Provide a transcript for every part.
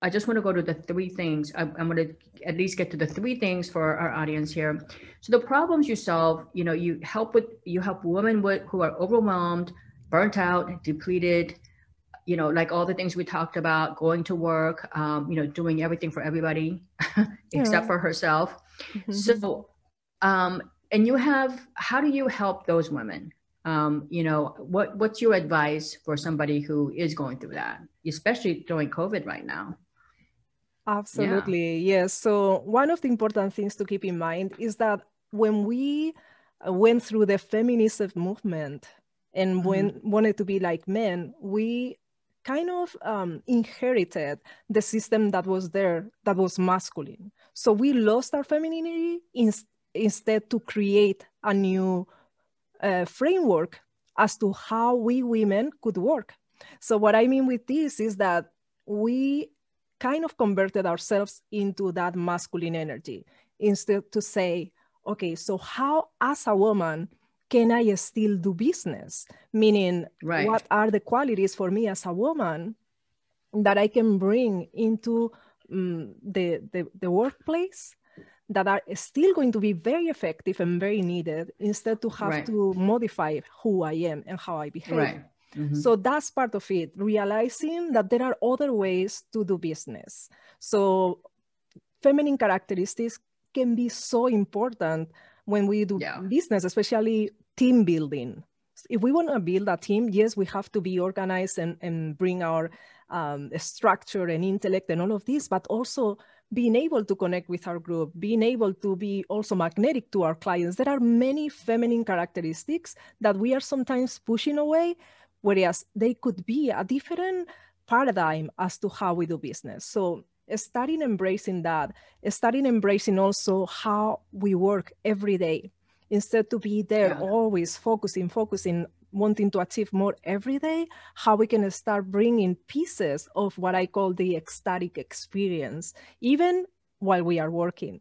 I just want to go to the three things. I'm going to at least get to the three things for our audience here. So the problems you solve, you help women who are overwhelmed, burnt out, depleted, like all the things we talked about, going to work, doing everything for everybody except Yeah. for herself. So, and how do you help those women? What's your advice for somebody who is going through that, especially during COVID right now? Yeah. Absolutely, yes. So one of the important things to keep in mind is that when we went through the feminism movement and Hmm. when wanted to be like men, we kind of inherited the system that was there that was masculine. So we lost our femininity instead to create a new framework as to how we women could work. So what I mean with this is that we kind of converted ourselves into that masculine energy instead to say, okay, so how as a woman can I still do business? Meaning, Right. what are the qualities for me as a woman that I can bring into the workplace that are still going to be very effective and very needed instead to have Right. to modify who I am and how I behave. Right. Hmm. So that's part of it, realizing that there are other ways to do business. So feminine characteristics can be so important when we do Yeah. business, especially team building. If we want to build a team, yes, we have to be organized and bring our structure and intellect and all of this, but also being able to connect with our group, being able to be also magnetic to our clients. There are many feminine characteristics that we are sometimes pushing away, whereas they could be a different paradigm as to how we do business. So starting embracing that, starting embracing also how we work every day, instead to be there Yeah. always focusing, wanting to achieve more every day, how we can start bringing pieces of what I call the ecstatic experience, even while we are working.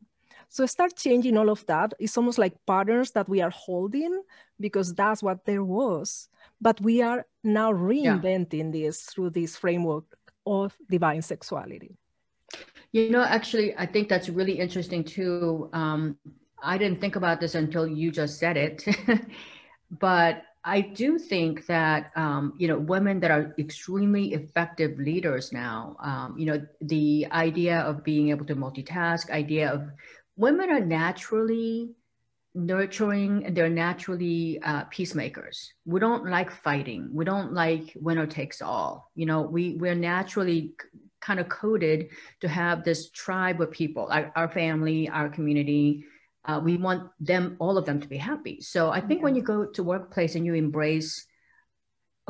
So start changing all of that. It's almost like patterns that we are holding because that's what there was. But we are now Yeah. reinventing this through this framework of divine sexuality. Actually, I think that's really interesting too. I didn't think about this until you just said it, but I do think that women that are extremely effective leaders now. The idea of being able to multitask, idea of women are naturally nurturing and they're naturally peacemakers. We don't like fighting. We don't like winner takes all. We're naturally kind of coded to have this tribe of people, our family, our community. We want them, all of them, to be happy. So I think Yeah. when you go to workplace and you embrace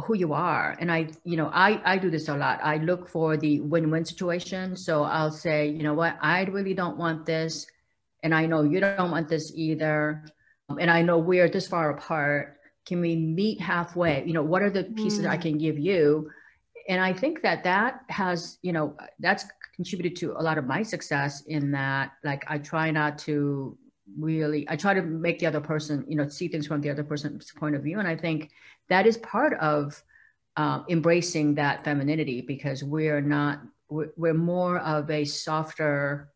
who you are, and I do this a lot. I look for the win-win situation. So I'll say, you know what, I really don't want this, and I know you don't want this either, and I know we're this far apart. Can we meet halfway? What are the pieces I Mm. can give you? And I think that has, that's contributed to a lot of my success in that, like, I try to make the other person, see things from the other person's point of view. And I think that is part of embracing that femininity, because we're more of a softer,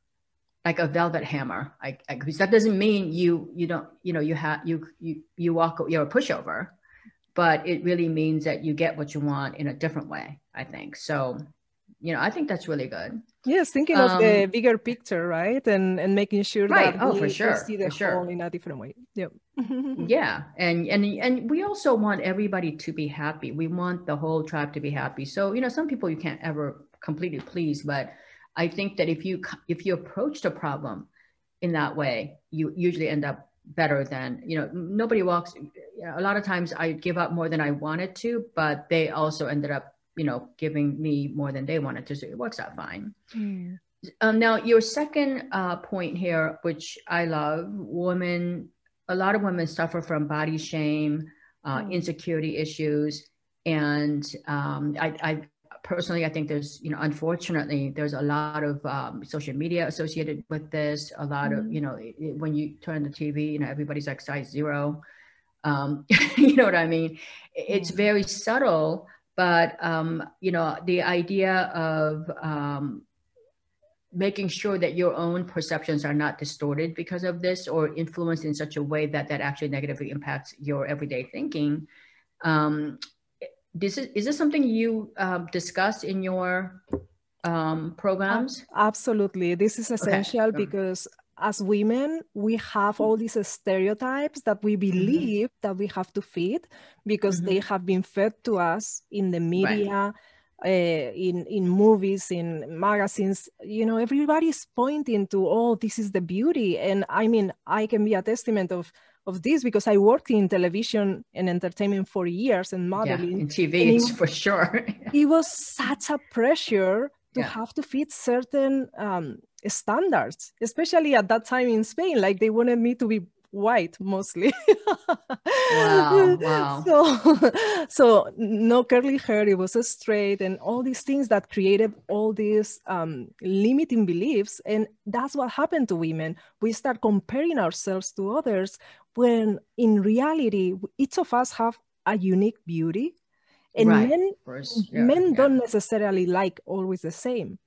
like a velvet hammer. Because that doesn't mean you don't, you walk, you're a pushover, but it really means that you get what you want in a different way, I think. So, I think that's really good. Yes, thinking of the Um, bigger picture, right? And making sure right. that Oh, for we sure. see the For whole sure. in a different way. Yep. Yeah. And we also want everybody to be happy. We want the whole tribe to be happy. So, some people you can't ever completely please, but I think that if you approach the problem in that way, you usually end up better than, nobody walks. A lot of times I give up more than I wanted to, but they also ended up, giving me more than they wanted to. So it works out fine. Mm. Now, your second point here, which I love, a lot of women suffer from body shame, Mm. insecurity issues. And I personally, I think there's, unfortunately, there's a lot of social media associated with this. A lot of, Mm. when you turn the TV, everybody's like size zero. You know what I mean? It's Mm. very subtle, but the idea of making sure that your own perceptions are not distorted because of this or influenced in such a way that that actually negatively impacts your everyday thinking. Um, is this something you discuss in your programs? Absolutely. This is Okay. essential because as women, we have all these stereotypes that we believe that we have to fit because they have been fed to us in the Right. media, in movies, in magazines. You know, everybody's pointing to, oh, this is the beauty. And I mean, I can be a testament of this because I worked in television and entertainment for years and Yeah, modeling. in And TV, it's for sure. it was such a pressure to Yeah. have to fit certain standards, especially at that time in Spain. Like they wanted me to be white mostly. Wow. Wow. So no curly hair, it was a straight, and all these things that created all these limiting beliefs. And that's what happened to women. We start comparing ourselves to others when in reality, each of us have a unique beauty, and Right. men First, yeah, men yeah. don't necessarily like always the same.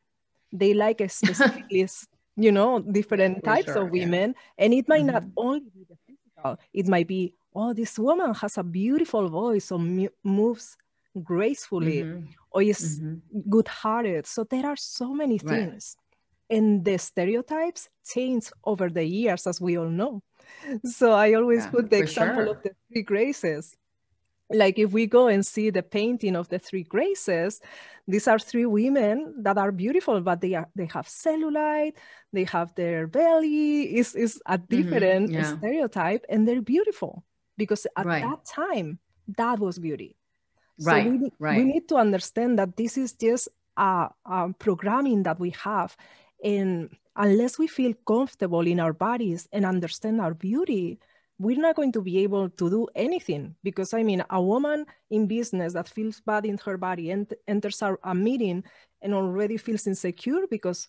They like a specifically, you know, different For types of sure. Yeah. women. And it might not only be the physical. It might be, oh, this woman has a beautiful voice or moves gracefully or is good-hearted. So there are so many Right. things. And the stereotypes change over the years, as we all know. So I always Yeah, put the for example of sure. the three graces. Like if we go and see the painting of the three graces, these are three women that are beautiful, but they have cellulite, they have their belly is a different Yeah. stereotype, and they're beautiful because at Right. that time that was beauty. So Right. we Right. need to understand that this is just a programming that we have, and unless we feel comfortable in our bodies and understand our beauty, we're not going to be able to do anything. Because I mean, a woman in business that feels bad in her body and enters a meeting and already feels insecure because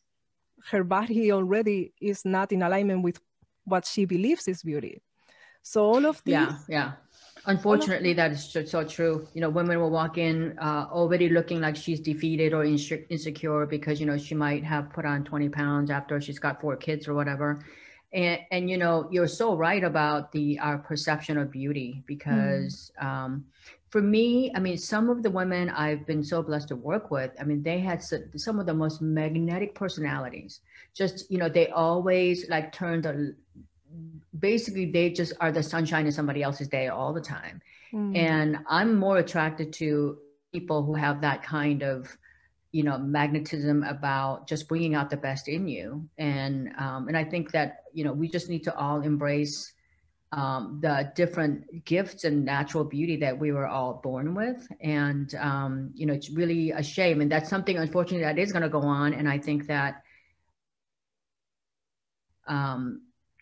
her body already is not in alignment with what she believes is beauty. So Yeah. Yeah. all of Unfortunately, this, that is so true. You know, women will walk in already looking like she's defeated or insecure because, you know, she might have put on 20 pounds after she's got 4 kids or whatever. And you know, you're so right about our perception of beauty because for me, I mean, some of the women I've been so blessed to work with, I mean, they had some of the most magnetic personalities. Just, you know, they always like turned basically they just are the sunshine in somebody else's day all the time. And I'm more attracted to people who have that kind of, you know, magnetism about just bringing out the best in you. And I think that, you know, we just need to all embrace the different gifts and natural beauty that we were all born with. And you know, it's really a shame, and that's something unfortunately that is going to go on. And I think that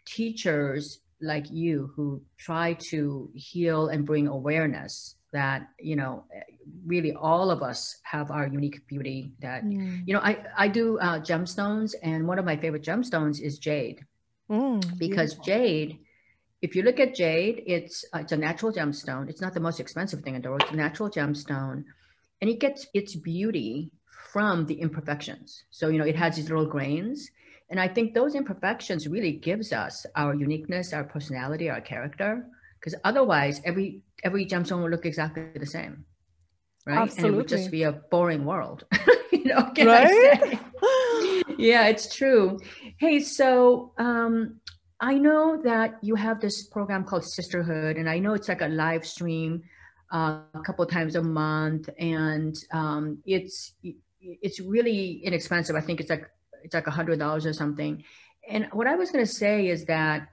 teachers like you who try to heal and bring awareness that, you know, really all of us have our unique beauty that, you know, I do gemstones, and one of my favorite gemstones is jade. Because beautiful. jade, if you look at jade, it's a natural gemstone. It's not the most expensive thing in the world. It's a natural gemstone, and it gets its beauty from the imperfections. So, you know, it has these little grains, and I think those imperfections really gives us our uniqueness, our personality, our character. Because otherwise, every gemstone will look exactly the same, right? And it would just Absolutely. be a boring world. You know, what can I Right? say? Yeah, it's true. Hey, so I know that you have this program called Sisterhood, and I know it's like a live stream a couple times a month, and it's really inexpensive. I think it's like $100 or something. And what I was going to say is that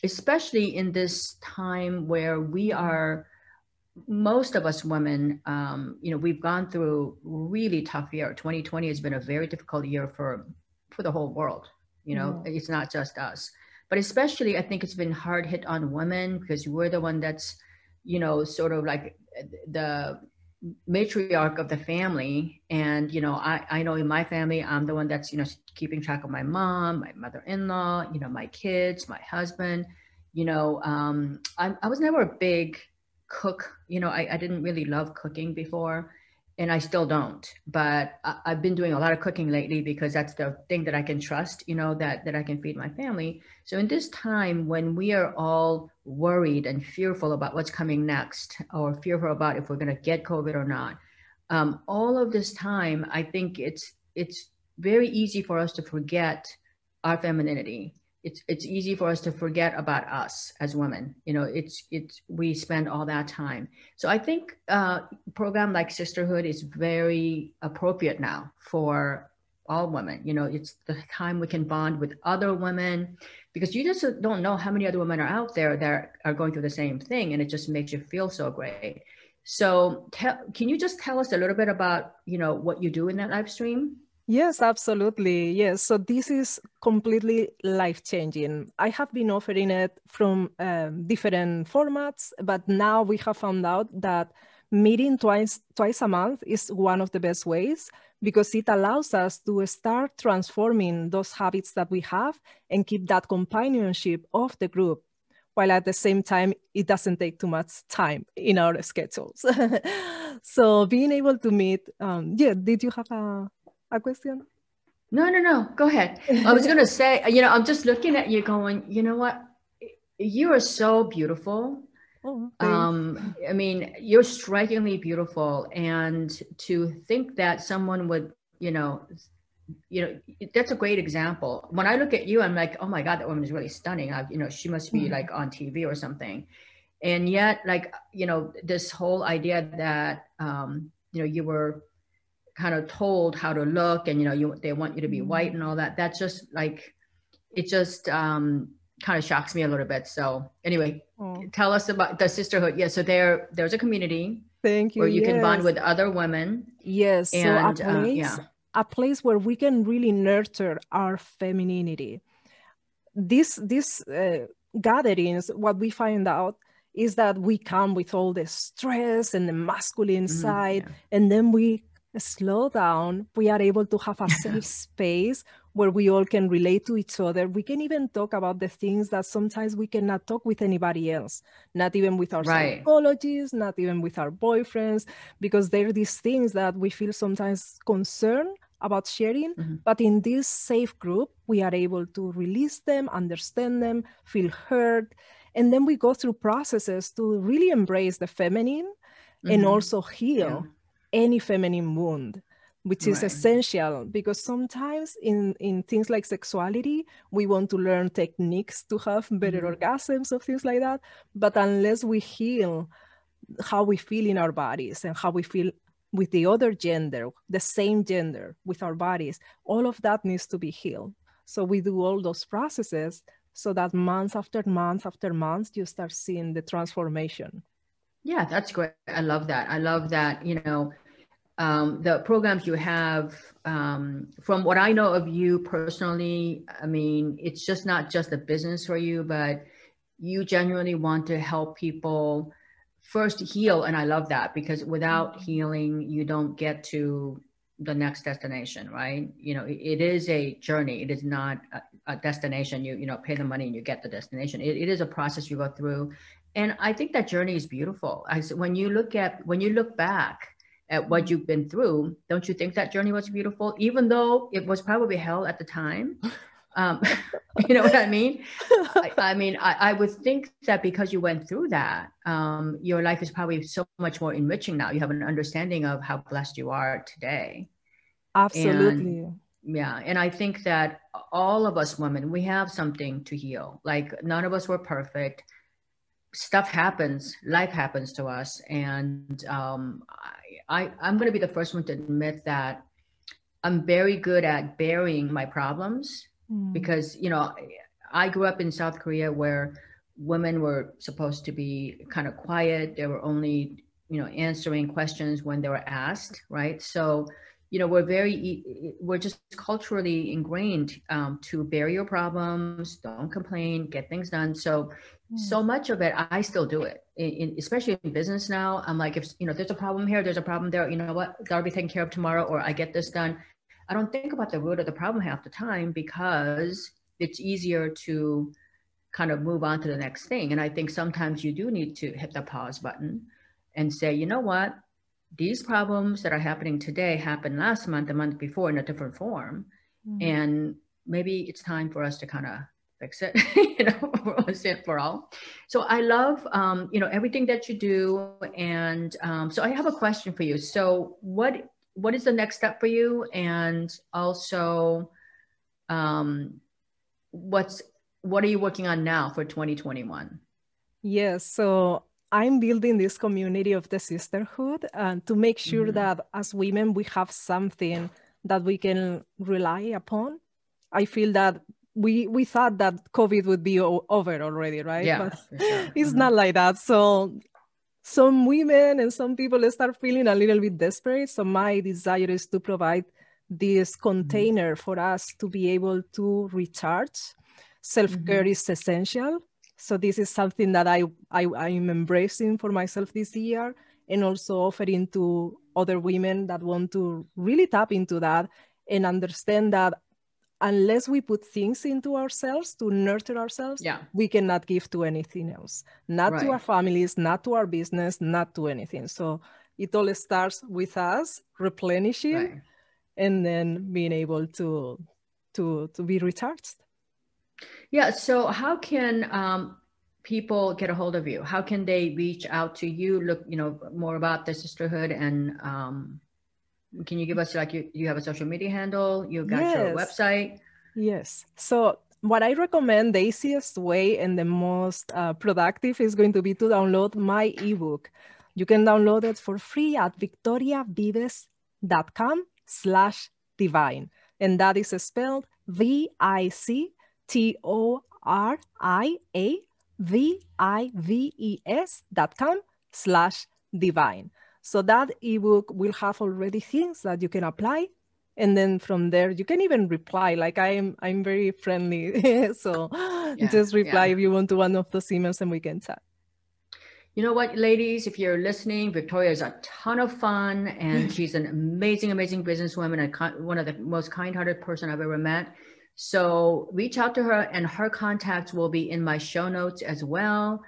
especially in this time where we are, most of us women, you know, we've gone through really tough year. 2020 has been a very difficult year for the whole world. You know, Yeah. it's not just us, but especially I think it's been hard hit on women because we're the one that's, you know, sort of like the matriarch of the family. And, you know, I know in my family, I'm the one that's, you know, keeping track of my mom, my mother-in-law, you know, my kids, my husband. You know, I was never a big cook. You know, I didn't really love cooking before. and I still don't. But I've been doing a lot of cooking lately because that's the thing that I can trust, you know, that I can feed my family. So in this time when we are all worried and fearful about what's coming next, or fearful about if we're going to get COVID or not, all of this time, I think it's very easy for us to forget our femininity. It's easy for us to forget about us as women. You know, it's we spend all that time. So I think program like Sisterhood is very appropriate now for all women. You know, it's the time we can bond with other women, because you just don't know how many other women are out there that are going through the same thing, and it just makes you feel so great. So can you just tell us a little bit about, you know, what you do in that live stream? Yes, absolutely. Yes. So this is completely life-changing. I have been offering it from different formats, but now we have found out that meeting twice a month is one of the best ways, because it allows us to start transforming those habits that we have and keep that companionship of the group, while at the same time, it doesn't take too much time in our schedules. So being able to meet, yeah, did you have a question? No. Go ahead. I was going to say, you know, I'm just looking at you going, you know what? You are so beautiful. Oh, thanks. I mean, you're strikingly beautiful. And to think that someone would, you know, that's a great example. When I look at you, I'm like, oh my God, that woman is really stunning. You know, she must be like on TV or something. And yet, like, you know, this whole idea that, you know, you were kind of told how to look, and, you know, they want you to be white and all that. That's just like, it just kind of shocks me a little bit. So anyway, tell us about the Sisterhood. Yeah, so there's a community. Thank you. Where you can bond Yes. with other women. Yes. And So a place where we can really nurture our femininity. These gatherings, what we find out is that we come with all the stress and the masculine side, and then we slow down. We are able to have a safe space where we all can relate to each other. We can even talk about the things that sometimes we cannot talk with anybody else, not even with our psychologists, not even with our boyfriends, because there are these things that we feel sometimes concerned about sharing, but in this safe group, we are able to release them, understand them, feel heard, and then we go through processes to really embrace the feminine and also heal any feminine wound, which is essential, because sometimes in things like sexuality, we want to learn techniques to have better orgasms or things like that, but unless we heal how we feel in our bodies and how we feel with the other gender, the same gender, with our bodies, all of that needs to be healed. So we do all those processes so that month after month after month, you start seeing the transformation. Yeah, that's great. I love that. I love that, you know, the programs you have, from what I know of you personally, I mean, it's just not just a business for you, but you genuinely want to help people first heal. And I love that, because without healing, you don't get to the next destination, right? You know, it is a journey. It is not a destination. You know, pay the money and you get the destination. It is a process you go through. And I think that journey is beautiful. When you look back at what you've been through, don't you think that journey was beautiful, even though it was probably hell at the time? You know what I mean? I would think that because you went through that, your life is probably so much more enriching now. You have an understanding of how blessed you are today. Absolutely. And I think that all of us women, we have something to heal. Like, none of us were perfect. Stuff happens, life happens to us. And I'm going to be the first one to admit that I'm very good at burying my problems, because, you know, I grew up in South Korea where women were supposed to be kind of quiet. They were only, you know, answering questions when they were asked, right? So, you know, we're just culturally ingrained to bury your problems, don't complain, get things done. So much of it, I still do it, especially in business now. I'm like, if, you know, there's a problem here, there's a problem there, you know what, that'll be taken care of tomorrow, or I get this done. I don't think about the root of the problem half the time, because it's easier to kind of move on to the next thing. And I think sometimes you do need to hit the pause button and say, you know what, these problems that are happening today happened last month, the month before in a different form. And maybe it's time for us to kind of fix it, once and for all. So I love, everything that you do. And so I have a question for you. So what is the next step for you? And also, what are you working on now for 2021? Yes, so I'm building this community of the sisterhood to make sure that as women, we have something that we can rely upon. I feel that we thought that COVID would be over already, right? Yeah, But for sure. it's not like that. So some women and some people start feeling a little bit desperate. So my desire is to provide this container for us to be able to recharge. Self-care is essential. So this is something that I'm embracing for myself this year, and also offering to other women that want to really tap into that and understand that unless we put things into ourselves to nurture ourselves, we cannot give to anything else. Not to our families, not to our business, not to anything. So it all starts with us replenishing and then being able to be recharged. Yeah. So how can people get a hold of you? How can they reach out to you? Look, more about the sisterhood, and can you give us, like, you have a social media handle? You got your website? Yes. So what I recommend, the easiest way and the most productive is going to be to download my ebook. You can download it for free at victoriavives.com/divine. And that is spelled VICTORIAVIVES.com/divine. So that ebook will have already things that you can apply. And then from there, you can even reply. Like I'm very friendly. So just reply if you want to one of those emails and we can chat. You know what, ladies, if you're listening, Victoria is a ton of fun, and she's an amazing, amazing businesswoman, one of the most kind-hearted person I've ever met. So reach out to her, and her contacts will be in my show notes as well.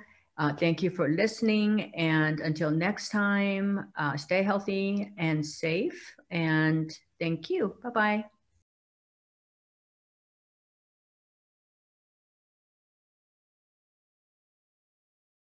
Thank you for listening. And until next time, stay healthy and safe. And thank you. Bye-bye.